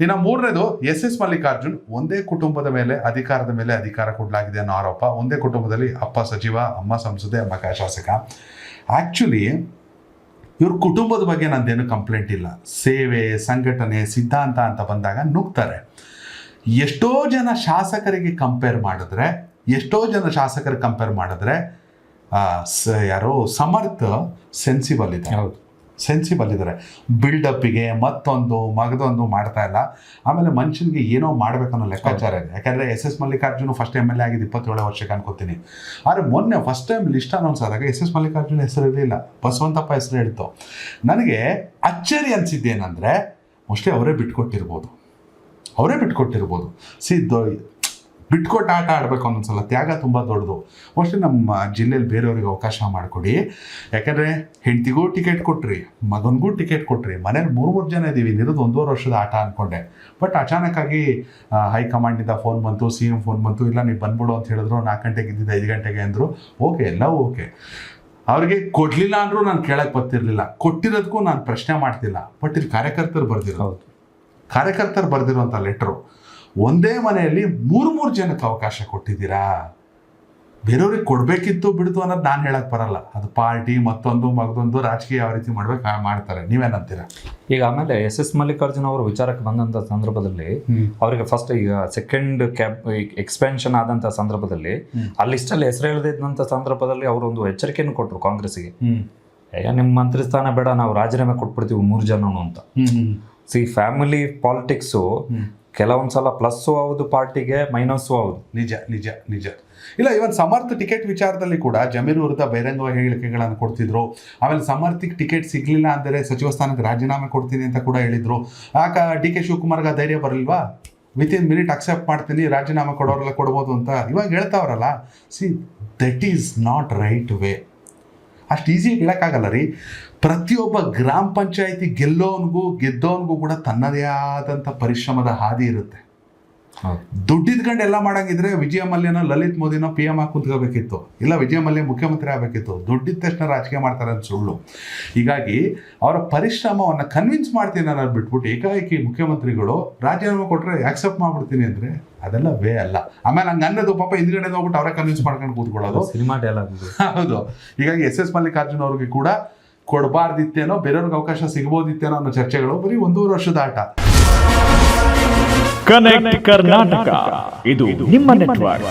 ಇನ್ನು ಮೂರನೇದು ಎಸ್ ಮಲ್ಲಿಕಾರ್ಜುನ್. ಒಂದೇ ಕುಟುಂಬದ ಮೇಲೆ ಅಧಿಕಾರ ಕೊಡಲಾಗಿದೆ ಅನ್ನೋ ಆರೋಪ. ಒಂದೇ ಕುಟುಂಬದಲ್ಲಿ ಅಪ್ಪ ಸಚಿವ, ಅಮ್ಮ ಸಂಸದೆ, ಮಗ ಶಾಸಕ. ಆ್ಯಕ್ಚುಲಿ ಇವ್ರ ಕುಟುಂಬದ ಬಗ್ಗೆ ನಂದೇನು ಕಂಪ್ಲೇಂಟ್ ಇಲ್ಲ. ಸೇವೆ, ಸಂಘಟನೆ, ಸಿದ್ಧಾಂತ ಅಂತ ಬಂದಾಗ ನುಗ್ತಾರೆ. ಎಷ್ಟೋ ಜನ ಶಾಸಕರಿಗೆ ಕಂಪೇರ್ ಮಾಡಿದ್ರೆ ಯಾರೋ ಸಮರ್ಥ ಸೆನ್ಸಿಬಲ್ ಇದ್ದಾರೆ. ಬಿಲ್ಡಪ್ಪಿಗೆ ಮತ್ತೊಂದು ಮಗದೊಂದು ಮಾಡ್ತಾ ಇಲ್ಲ. ಆಮೇಲೆ ಮನುಷ್ಯನಿಗೆ ಏನೋ ಮಾಡ್ಬೇಕನ್ನೋ ಲೆಕ್ಕಾಚಾರ ಇದೆ. ಯಾಕಂದರೆ ಎಸ್ ಮಲ್ಲಿಕಾರ್ಜುನ್ ಫಸ್ಟ್ MLA ಆಗಿದ್ದು 27 ವರ್ಷಕ್ಕೆ ಅನ್ಕೋತೀನಿ. ಆದರೆ ಮೊನ್ನೆ ಫಸ್ಟ್ ಟೈಮ್ ಲಿಸ್ಟ್ ಅನೌನ್ಸ್ ಆದಾಗ ಎಸ್ ಮಲ್ಲಿಕಾರ್ಜುನ್ ಹೆಸರು ಇರಲಿಲ್ಲ, ಬಸವಂತಪ್ಪ ಹೆಸರು ಹೇಳ್ತು. ನನಗೆ ಅಚ್ಚರಿ ಅನಿಸಿದ್ದೇನೆಂದರೆ ಮೋಸ್ಟ್ಲಿ ಅವರೇ ಬಿಟ್ಕೊಟ್ಟಿರ್ಬೋದು. ಬಿಟ್ಕೊಟ್ಟು ಆಟ ಆಡಬೇಕು ಅನ್ನೊಂದ್ಸಲ. ತ್ಯಾಗ ತುಂಬ ದೊಡ್ಡದು. ಮೋಸ್ಟ್ಲಿ ನಮ್ಮ ಜಿಲ್ಲೆಯಲ್ಲಿ ಬೇರೆಯವ್ರಿಗೆ ಅವಕಾಶ ಮಾಡಿಕೊಡಿ. ಯಾಕಂದರೆ ಹೆಂಡತಿಗೂ ಟಿಕೆಟ್ ಕೊಟ್ರಿ, ಮಗನಿಗೂ ಟಿಕೆಟ್ ಕೊಟ್ರಿ, ಮನೇಲಿ 3 ಜನ ಇದ್ದೀವಿ. ಇರೋದು 1.5 ವರ್ಷದ ಆಟ ಅಂದ್ಕೊಂಡೆ. ಬಟ್ ಅಚಾನಕ್ಕಾಗಿ ಹೈಕಮಾಂಡಿಂದ ಫೋನ್ ಬಂತು, CM ಫೋನ್ ಬಂತು, ಇಲ್ಲ ನೀವು ಬಂದ್ಬಿಡು ಅಂತ ಹೇಳಿದ್ರು. 4 ಗಂಟೆಗೆ ಇದ್ದಿದ್ದು 5 ಗಂಟೆಗೆ ಅಂದರು. ಎಲ್ಲ ಓಕೆ. ಅವ್ರಿಗೆ ಕೊಡಲಿಲ್ಲ ಅಂದರೂ ನಾನು ಕೇಳಕ್ಕೆ ಬರ್ತಿರ್ಲಿಲ್ಲ, ಕೊಟ್ಟಿರೋದಕ್ಕೂ ನಾನು ಪ್ರಶ್ನೆ ಮಾಡ್ತಿಲ್ಲ. ಬಟ್ ಇಲ್ಲಿ ಕಾರ್ಯಕರ್ತರು ಬರೆದಿರುವಂಥ ಲೆಟ್ರು, ಒಂದೇ ಮನೆಯಲ್ಲಿ 3 ಜನಕ್ಕೆ ಅವಕಾಶ ಕೊಟ್ಟಿದ್ದೀರಾ. ಬೇರೆಯವ್ರಿಗೆ ಕೊಡಬೇಕಿತ್ತು ಬಿಡ್ತು ಅನ್ನೋದು ನಾನು ಹೇಳಕ್ಕೆ ಬರಲ್ಲ. ಅದು ಪಾರ್ಟಿ ಮತ್ತೊಂದು ಮಗದೊಂದು ರಾಜಕೀಯ ಯಾವ ರೀತಿ ಮಾಡ್ತಾರೆ. ನೀವೇನಂತೀರಾ? ಈಗ ಆಮೇಲೆ ಎಸ್ ಮಲ್ಲಿಕಾರ್ಜುನ್ ಅವರು ವಿಚಾರಕ್ಕೆ ಬಂದಂಥ ಸಂದರ್ಭದಲ್ಲಿ ಅವರಿಗೆ ಫಸ್ಟ್ ಈಗ ಸೆಕೆಂಡ್ ಎಕ್ಸ್ಪೆನ್ಷನ್ ಆದಂಥ ಸಂದರ್ಭದಲ್ಲಿ ಆ ಲಿಸ್ಟಲ್ಲಿ ಹೆಸರು ಎಳೆದಿದ್ದಂಥ ಸಂದರ್ಭದಲ್ಲಿ ಅವರು ಒಂದು ಎಚ್ಚರಿಕೆಯನ್ನು ಕೊಟ್ಟರು ಕಾಂಗ್ರೆಸ್ಸಿಗೆ. ನಿಮ್ಮ ಮಂತ್ರಿ ಸ್ಥಾನ ಬೇಡ, ನಾವು ರಾಜೀನಾಮೆ ಕೊಟ್ಬಿಡ್ತೀವಿ 3 ಜನನು ಅಂತ. ಫ್ಯಾಮಿಲಿ ಪಾಲಿಟಿಕ್ಸು ಕೆಲವೊಂದ್ಸಲ ಪ್ಲಸ್ಸು ಹೌದು ಪಾರ್ಟಿಗೆ, ಮೈನಸ್ಸು ಹೌದು. ನಿಜ. ಇಲ್ಲ, ಇವನ್ ಸಮರ್ಥ ಟಿಕೆಟ್ ವಿಚಾರದಲ್ಲಿ ಕೂಡ ಜಮೀರ್ ವಿರುದ್ಧ ಬಹಿರಂಗ ಹೇಳಿಕೆಗಳನ್ನು ಕೊಡ್ತಿದ್ರು. ಆಮೇಲೆ ಸಮರ್ಥಿಗೆ ಟಿಕೆಟ್ ಸಿಗ್ಲಿಲ್ಲ ಅಂದರೆ ಸಚಿವ ಸ್ಥಾನಕ್ಕೆ ರಾಜೀನಾಮೆ ಕೊಡ್ತೀನಿ ಅಂತ ಕೂಡ ಹೇಳಿದ್ರು. ಆಗ DK ಶಿವಕುಮಾರ್ಗೆ ಧೈರ್ಯ ಬರಲ್ವಾ? ವಿತಿನ್ ಮಿನಿಟ್ ಅಕ್ಸೆಪ್ಟ್ ಮಾಡ್ತೀನಿ, ರಾಜೀನಾಮೆ ಕೊಡೋರೆಲ್ಲ ಕೊಡ್ಬೋದು ಅಂತ ಇವಾಗ ಹೇಳ್ತಾವ್ರಲ್ಲ. That is not right way. ಅಷ್ಟು ಈಸಿಯಾಗಿ ಹೇಳೋಕ್ಕಾಗಲ್ಲ ರೀ. ಪ್ರತಿಯೊಬ್ಬ ಗ್ರಾಮ ಪಂಚಾಯಿತಿ ಗೆದ್ದವನಿಗೂ ಕೂಡ ತನ್ನದೇ ಆದಂಥ ಪರಿಶ್ರಮದ ಹಾದಿ ಇರುತ್ತೆ. ದುಡ್ಡಿದ್ಕೊಂಡು ಎಲ್ಲ ಮಾಡಂಗಿದ್ರೆ ವಿಜಯ ಮಲ್ಯನ ಲಲಿತ್ ಮೋದಿನ PM ಆಗಿ ಕುಂತ್ಕೋಬೇಕಿತ್ತು, ಇಲ್ಲ ವಿಜಯ ಮಲ್ಯ ಮುಖ್ಯಮಂತ್ರಿ ಆಗಬೇಕಿತ್ತು. ದುಡ್ಡಿದ ತಕ್ಷಣ ರಾಜಕೀಯ ಮಾಡ್ತಾರೆ ಅಂತ ಸುಳ್ಳು. ಹೀಗಾಗಿ ಅವರ ಪರಿಶ್ರಮವನ್ನು ಕನ್ವಿನ್ಸ್ ಮಾಡ್ತೀನಿ ಅನ್ನೋದು ಬಿಟ್ಬಿಟ್ಟು ಏಕಾಏಕಿ ಮುಖ್ಯಮಂತ್ರಿಗಳು ರಾಜೀನಾಮೆ ಕೊಟ್ಟರೆ ಆಕ್ಸೆಪ್ಟ್ ಮಾಡ್ಬಿಡ್ತೀನಿ ಅಂದರೆ ಅದೆಲ್ಲ ವೇ ಅಲ್ಲ. ಆಮೇಲೆ ಹಂಗೆ ಅನ್ನೋದು ಪಾಪ ಹಿಂದ್ಗಡೆ ಹೋಗ್ಬಿಟ್ಟು ಅವರೇ ಕನ್ವಿನ್ಸ್ ಮಾಡ್ಕೊಂಡು ಕೂತ್ಕೊಳ್ಳೋದು ಸಿನಿಮಾ ಡೈಲಾಗ್. ಹೌದು. ಹೀಗಾಗಿ ಎಸ್ ಮಲ್ಲಿಕಾರ್ಜುನ್ ಅವ್ರಿಗೆ ಕೂಡ ಕೊಡಬಾರ್ದಿತ್ತೇನೋ, ಬೇರೆಯವ್ರಿಗೆ ಅವಕಾಶ ಸಿಗ್ಬೋದಿತ್ತೇನೋ ಅನ್ನೋ ಚರ್ಚೆಗಳು. ಬರೀ 1.5 ವರ್ಷದ ಆಟ. ಕನೆಕ್ಟ್ ಕರ್ನಾಟಕ, ಇದು ನಿಮ್ಮ ನೆಟ್ವರ್ಕ್.